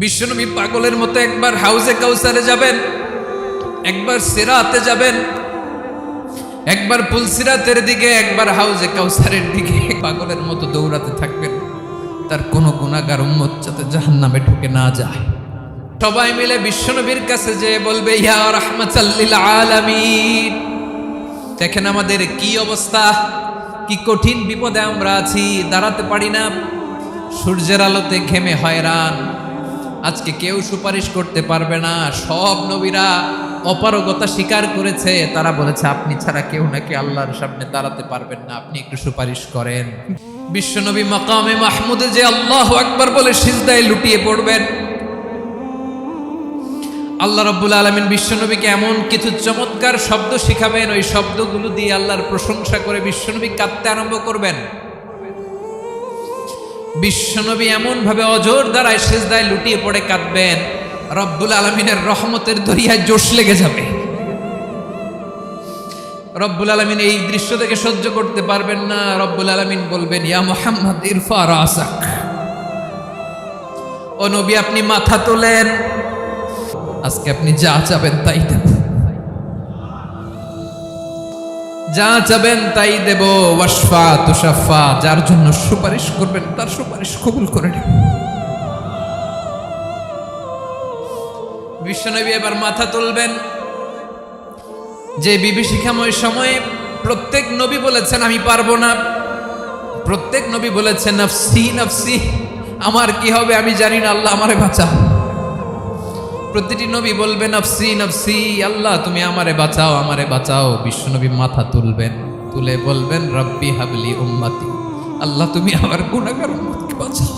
বিশ্বনবী পাগলের মতো একবার হাউজে কাউসারে যাবেন, একবার সিরাতে যাবেন, একবার পুলসিরাতের দিকে, একবার হাউজে কাউসারের দিকে পাগলের মতো দৌড়াতে থাকবেন। তার কোনো গুনাহগার উম্মত যাতে জাহান্নামে ঢুকে না যায়। সবাই মিলে বিশ্বনবীর কাছে যেয়ে বলবে, ইয়া রাহমাতাল লিল আলামিন, দেখেন আমাদের কি অবস্থা, কি কঠিন বিপদে আমরা আছি, দাঁড়াতে পারি না, সূর্যের আলোতে ঘেমে হয়রান। আজকে কেউ সুপারিশ করতে পারবে না। সব নবীরা অপারগতা স্বীকার করেছে, তারা বলেছে আপনি ছাড়া কেউ নাকি আল্লাহর সামনে দাঁড়াতে পারবেন না, আপনি একটু সুপারিশ করেন। বিশ্বনবী মাকামে মাহমুদে যে আল্লাহু আকবার বলে সিজদায় লুটিয়ে পড়বেন, আল্লাহ রাব্বুল আলামিন বিশ্বনবীকে এমন কিছু চমৎকার শব্দ শিখাবেন, ওই শব্দগুলো দিয়ে আল্লাহর প্রশংসা করে বিশ্বনবী কাঁদতে আরম্ভ করবেন। বিশ্বনবী এমন ভাবে অজর দ্বারায় সিজদায় লুটিয়ে পড়ে কাঁদবেন, রব্বুল আলামিনের রহমতের দরিয়ায় জোশ লেগে যাবে। রব্বুল আলামিন এই দৃশ্য থেকে সহ্য করতে পারবেন না। রব্বুল আলামিন বলবেন, ইয়া মুহাম্মদ ইরফা রাসাক, ও নবী আপনি মাথা তোলেন, আজকে আপনি যা চাবেন তাই দেব, যা চাবেন তাই দেব। ওয়াশফা তুশাফা, যার জন্য সুপারিশ করবেন তার সুপারিশ কবুল করে নেব। বিশ্বনবী এবার মাথা তুলবেন। যে বিভীষিকাময় সময়ে প্রত্যেক নবী বলেছেন আমি পারবো না, প্রত্যেক নবী বলেছেন নফসি নফসি, আমার কি হবে আমি জানি না, আল্লাহ আমারে বাঁচাও। প্রতিটি নবী বলবেন নফসি নফসি, আল্লাহ তুমি আমারে বাঁচাও, আমারে বাঁচাও। বিশ্বনবী মাথা তুলবেন, তুলে বলবেন রব্বি হাবলি উম্মতি, আল্লাহ তুমি আমার গুনাহগার উম্মতকে বাঁচাও।